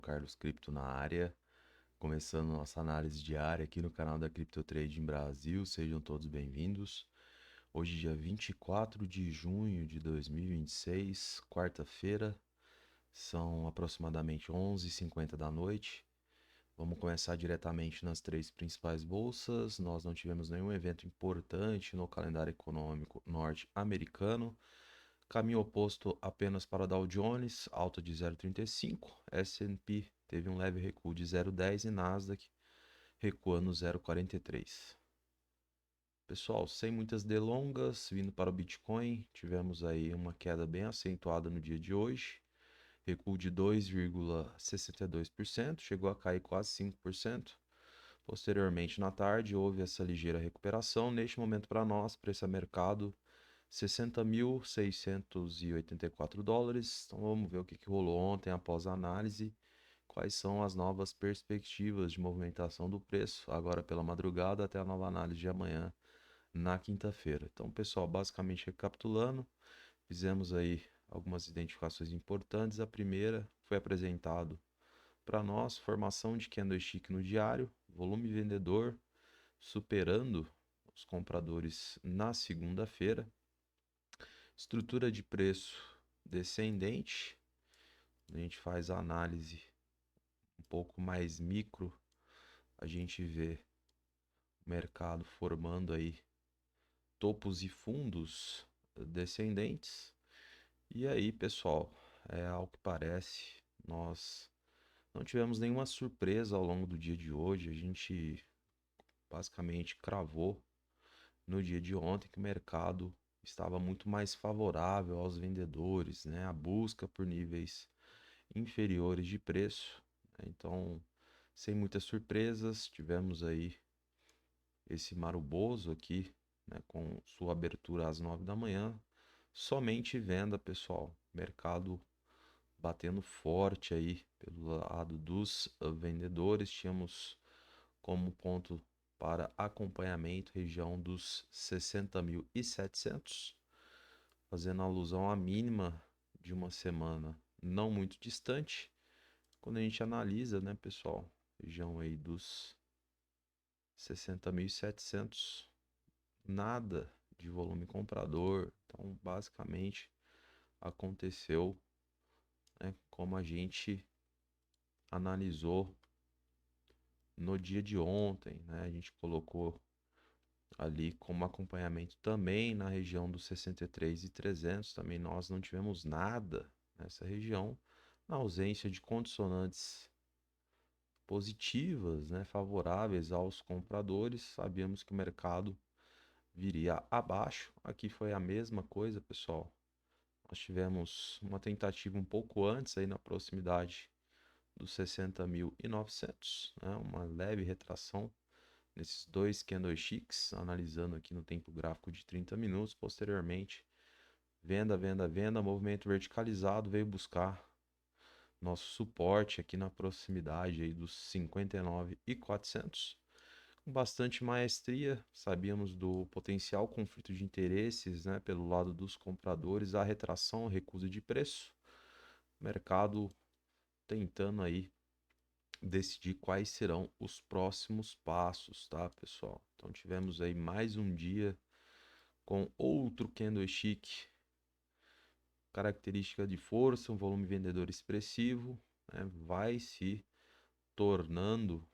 Carlos Cripto na área, começando nossa análise diária aqui no canal da Crypto Trading Brasil. Sejam todos bem-vindos. Hoje, dia 24 de junho de 2026, quarta-feira, são aproximadamente 11h50 da noite. Vamos começar diretamente nas três principais bolsas. Nós não tivemos nenhum evento importante no calendário econômico norte-americano. Caminho oposto apenas para Dow Jones, alta de 0,35, S&P teve um leve recuo de 0,10 e Nasdaq recuando 0,43. Pessoal, sem muitas delongas, vindo para o Bitcoin, tivemos aí uma queda bem acentuada no dia de hoje, recuo de 2,62%, chegou a cair quase 5%. Posteriormente, na tarde, houve essa ligeira recuperação. Neste momento, para nós, preço a mercado, $60.684. Então vamos ver o que rolou ontem após a análise, quais são as novas perspectivas de movimentação do preço, agora pela madrugada até a nova análise de amanhã, na quinta-feira. Então, pessoal, basicamente recapitulando, fizemos aí algumas identificações importantes. A primeira foi apresentado para nós, formação de candlestick no diário, volume vendedor superando os compradores na segunda-feira. Estrutura de preço descendente. A gente faz a análise um pouco mais micro, a gente vê o mercado formando aí topos e fundos descendentes. E aí, pessoal, ao que parece, nós não tivemos nenhuma surpresa ao longo do dia de hoje. A gente basicamente cravou no dia de ontem que o mercado estava muito mais favorável aos vendedores, né? A busca por níveis inferiores de preço, né? Então, sem muitas surpresas, tivemos aí esse Maruboso aqui, né, com sua abertura às 9 da manhã, somente venda, pessoal. Mercado batendo forte aí pelo lado dos vendedores. Tínhamos como ponto para acompanhamento região dos 60.700, fazendo alusão à mínima de uma semana não muito distante. Quando a gente analisa, né, pessoal, região aí dos 60.700, nada de volume comprador. Então, basicamente, aconteceu, né, como a gente analisou no dia de ontem, né? A gente colocou ali como acompanhamento também na região dos 63.300. Também nós não tivemos nada nessa região, na ausência de consonantes positivas, né, favoráveis aos compradores. Sabíamos que o mercado viria abaixo. Aqui foi a mesma coisa, pessoal. Nós tivemos uma tentativa um pouco antes, aí na proximidade dos 60.900, né, uma leve retração nesses dois candlesticks, analisando aqui no tempo gráfico de 30 minutos. Posteriormente, venda, venda, venda, movimento verticalizado, veio buscar nosso suporte aqui na proximidade aí dos 59.400. Com bastante maestria, sabíamos do potencial conflito de interesses, né, pelo lado dos compradores, a retração, a recusa de preço, mercado tentando aí decidir quais serão os próximos passos, tá, pessoal? Então tivemos aí mais um dia com outro candlestick, característica de força, um volume vendedor expressivo, né, vai se tornando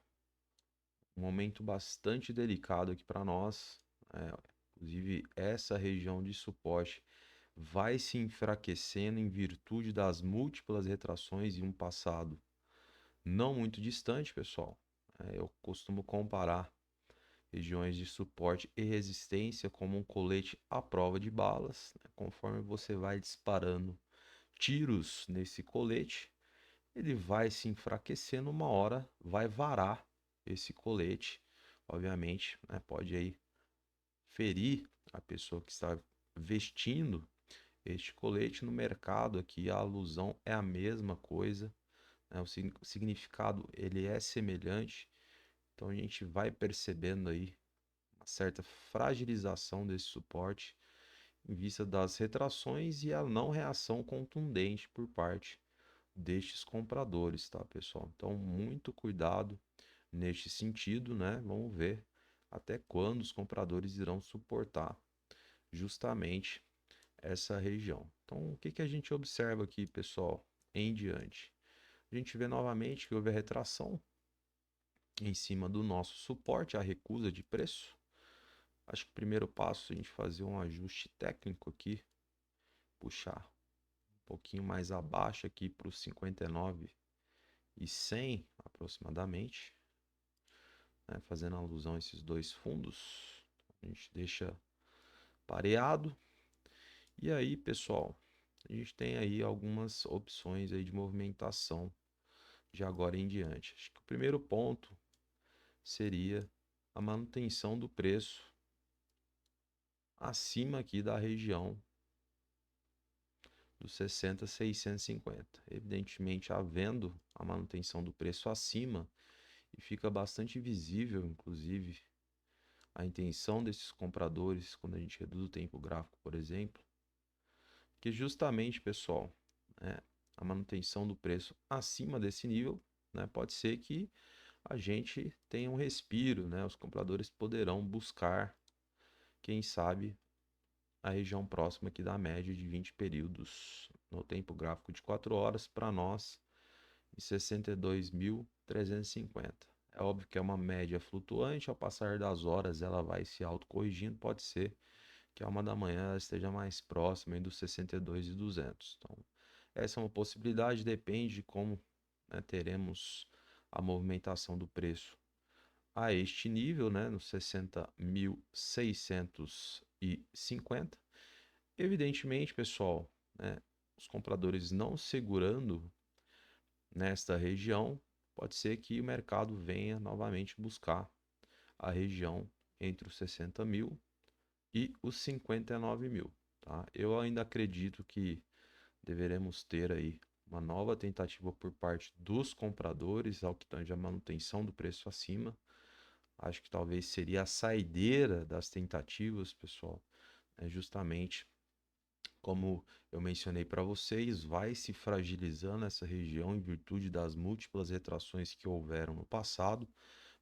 um momento bastante delicado aqui para nós. Inclusive, essa região de suporte vai se enfraquecendo em virtude das múltiplas retrações em um passado não muito distante, pessoal. Eu costumo comparar regiões de suporte e resistência como um colete à prova de balas, né? Conforme você vai disparando tiros nesse colete, ele vai se enfraquecendo, uma hora vai varar esse colete, obviamente, né? Pode aí ferir a pessoa que está vestindo este colete. No mercado aqui a alusão é a mesma coisa, né? O significado ele é semelhante. Então a gente vai percebendo aí uma certa fragilização desse suporte em vista das retrações e a não reação contundente por parte destes compradores, tá, pessoal? Então, muito cuidado neste sentido, né? Vamos ver até quando os compradores irão suportar justamente essa região. Então, o que que a gente observa aqui, pessoal, em diante? A gente vê novamente que houve a retração em cima do nosso suporte, a recusa de preço. Acho que o primeiro passo é a gente fazer um ajuste técnico aqui, puxar um pouquinho mais abaixo aqui para os 59.100 aproximadamente, né? Fazendo alusão a esses dois fundos. A gente deixa pareado. E aí, pessoal, a gente tem aí algumas opções aí de movimentação de agora em diante. Acho que o primeiro ponto seria a manutenção do preço acima aqui da região dos 60.650. Evidentemente, havendo a manutenção do preço acima, e fica bastante visível, inclusive, a intenção desses compradores quando a gente reduz o tempo gráfico, por exemplo, que justamente, pessoal, né, a manutenção do preço acima desse nível, né, pode ser que a gente tenha um respiro, né? Os compradores poderão buscar, quem sabe, a região próxima aqui da média de 20 períodos no tempo gráfico de 4 horas para nós em 62.350. É óbvio que é uma média flutuante, ao passar das horas ela vai se autocorrigindo, pode ser que a 1 da manhã ela esteja mais próxima dos 62.200. Então, essa é uma possibilidade, depende de como, né, teremos a movimentação do preço a este nível, né, nos 60.650. Evidentemente, pessoal, né, os compradores não segurando nesta região, pode ser que o mercado venha novamente buscar a região entre os 60.000 e os 59.000, tá? Eu ainda acredito que deveremos ter aí uma nova tentativa por parte dos compradores ao que tange a manutenção do preço acima. Acho que talvez seria a saideira das tentativas, pessoal, é justamente como eu mencionei para vocês, vai se fragilizando essa região em virtude das múltiplas retrações que houveram no passado,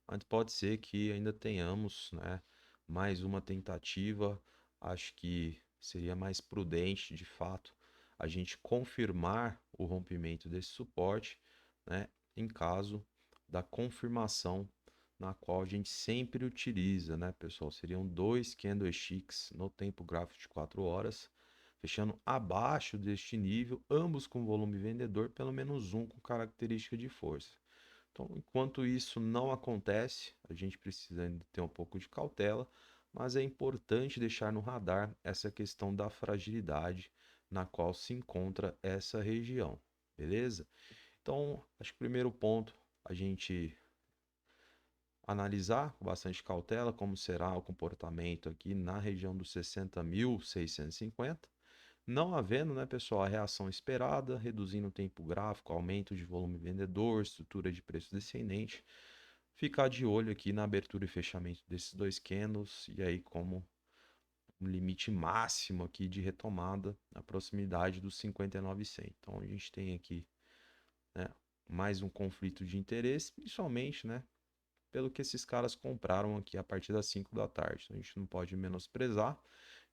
mas pode ser que ainda tenhamos, né, mais uma tentativa. Acho que seria mais prudente, de fato, a gente confirmar o rompimento desse suporte, né, em caso da confirmação na qual a gente sempre utiliza, né, pessoal? Seriam dois candlesticks no tempo gráfico de 4 horas, fechando abaixo deste nível, ambos com volume vendedor, pelo menos um com característica de força. Então, enquanto isso não acontece, a gente precisa ainda ter um pouco de cautela, mas é importante deixar no radar essa questão da fragilidade na qual se encontra essa região, beleza? Então, acho que o primeiro ponto a gente analisar com bastante cautela como será o comportamento aqui na região dos 60.650. Não havendo, né, pessoal, a reação esperada, reduzindo o tempo gráfico, aumento de volume vendedor, estrutura de preço descendente, ficar de olho aqui na abertura e fechamento desses dois candles e aí como um limite máximo aqui de retomada na proximidade dos 59.100. Então a gente tem aqui, né, mais um conflito de interesse, principalmente, né, pelo que esses caras compraram aqui a partir das 5 da tarde. Então, a gente não pode menosprezar.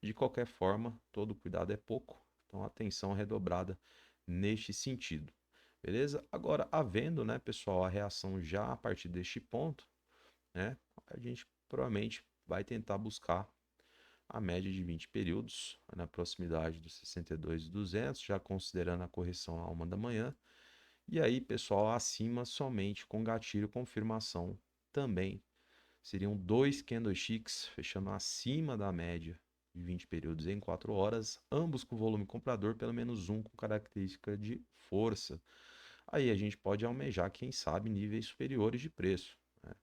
De qualquer forma, todo cuidado é pouco. Então, atenção redobrada neste sentido. Beleza? Agora, havendo, né, pessoal, a reação já a partir deste ponto, né, a gente provavelmente vai tentar buscar a média de 20 períodos na proximidade dos 62.200, já considerando a correção à 1 da manhã. E aí, pessoal, acima somente com gatilho confirmação também. Seriam dois candlesticks fechando acima da média de 20 períodos em 4 horas, ambos com volume comprador, pelo menos um com característica de força. Aí a gente pode almejar, quem sabe, níveis superiores de preço, né?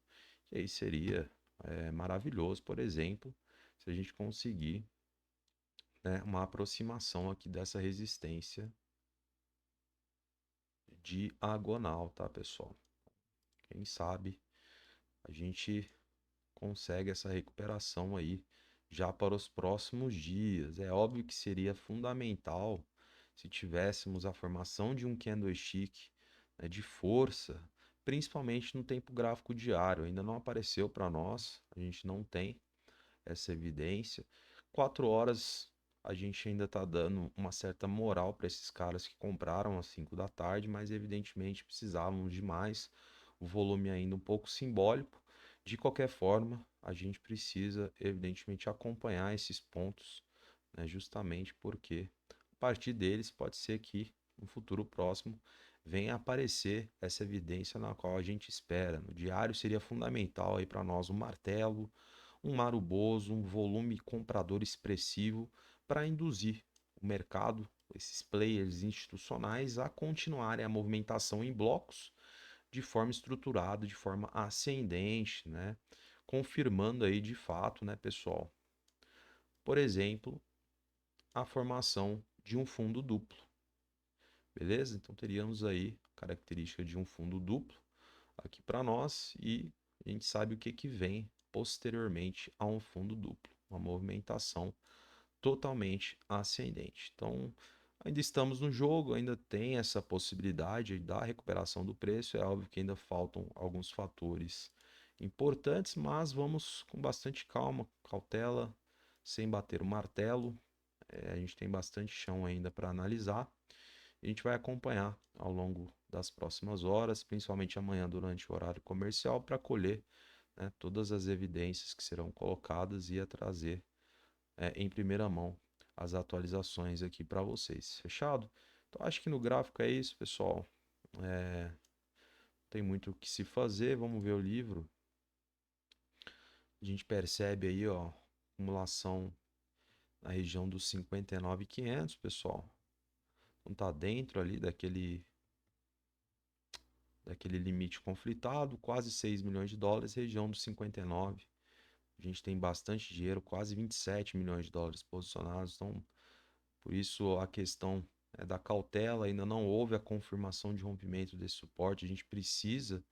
E aí seria maravilhoso, por exemplo, se a gente conseguir, né, uma aproximação aqui dessa resistência diagonal, tá, pessoal? Quem sabe a gente consegue essa recuperação aí já para os próximos dias. É óbvio que seria fundamental se tivéssemos a formação de um candlestick, né, de força, principalmente no tempo gráfico diário. Ainda não apareceu para nós, a gente não tem essa evidência. 4 horas a gente ainda está dando uma certa moral para esses caras que compraram às 5 da tarde, mas evidentemente precisavam de mais, o volume ainda um pouco simbólico. De qualquer forma, a gente precisa evidentemente acompanhar esses pontos, né, justamente porque a partir deles pode ser que no futuro próximo venha aparecer essa evidência na qual a gente espera. No diário seria fundamental aí para nós um martelo, um Maruboso, um volume comprador expressivo para induzir o mercado, esses players institucionais, a continuarem a movimentação em blocos de forma estruturada, de forma ascendente, né? Confirmando aí de fato, né, pessoal? Por exemplo, a formação de um fundo duplo, beleza? Então teríamos aí a característica de um fundo duplo aqui para nós e a gente sabe o que que vem posteriormente a um fundo duplo, uma movimentação totalmente ascendente. Então, ainda estamos no jogo, ainda tem essa possibilidade da recuperação do preço. É óbvio que ainda faltam alguns fatores importantes, mas vamos com bastante calma, cautela, sem bater o martelo. A gente tem bastante chão ainda para analisar. A gente vai acompanhar ao longo das próximas horas, principalmente amanhã durante o horário comercial, para colher, né, todas as evidências que serão colocadas e a trazer em primeira mão as atualizações aqui para vocês. Fechado? Então acho que no gráfico é isso, pessoal. É, tem muito o que se fazer. Vamos ver o livro. A gente percebe aí, ó, acumulação na região dos 59.500, pessoal. Então tá dentro ali daquele limite conflitado, quase 6 milhões de dólares, região dos 59. A gente tem bastante dinheiro, quase 27 milhões de dólares posicionados. Então, por isso a questão é da cautela, ainda não houve a confirmação de rompimento desse suporte. A gente precisa,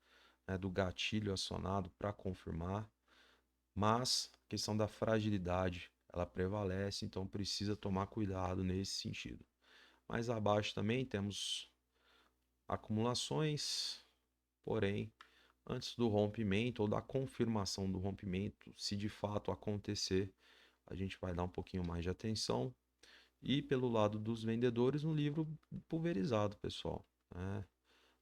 né, do gatilho acionado para confirmar, mas a questão da fragilidade ela prevalece, então precisa tomar cuidado nesse sentido. Mais abaixo também temos acumulações, porém, antes do rompimento ou da confirmação do rompimento, se de fato acontecer, a gente vai dar um pouquinho mais de atenção. E pelo lado dos vendedores, um livro pulverizado, pessoal, né?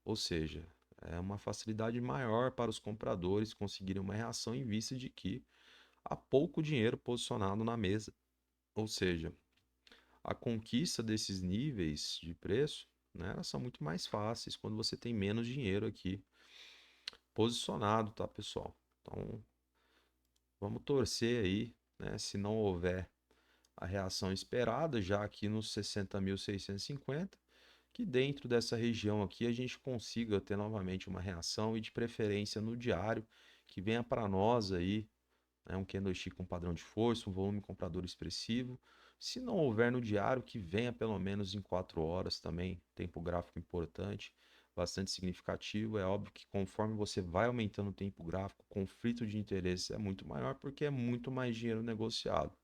Ou seja, é uma facilidade maior para os compradores conseguirem uma reação em vista de que há pouco dinheiro posicionado na mesa. Ou seja, a conquista desses níveis de preço, né, elas são muito mais fáceis quando você tem menos dinheiro aqui posicionado, tá, pessoal? Então, vamos torcer aí, né, se não houver a reação esperada, já aqui nos 60.650, que dentro dessa região aqui a gente consiga ter novamente uma reação e de preferência no diário, que venha para nós aí, né, um candlestick com padrão de força, um volume comprador expressivo. Se não houver no diário, que venha pelo menos em 4 horas também, tempo gráfico importante, bastante significativo. É óbvio que conforme você vai aumentando o tempo gráfico, o conflito de interesses é muito maior porque é muito mais dinheiro negociado.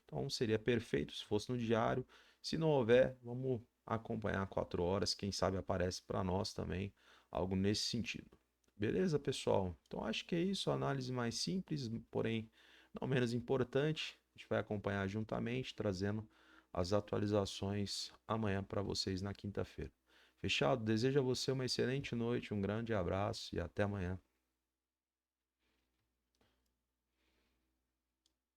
Então seria perfeito se fosse no diário. Se não houver, vamos acompanhar 4 horas. Quem sabe aparece para nós também algo nesse sentido. Beleza, pessoal? Então acho que é isso. A análise mais simples, porém não menos importante. A gente vai acompanhar juntamente, trazendo as atualizações amanhã para vocês na quinta-feira. Fechado? Desejo a você uma excelente noite, um grande abraço e até amanhã.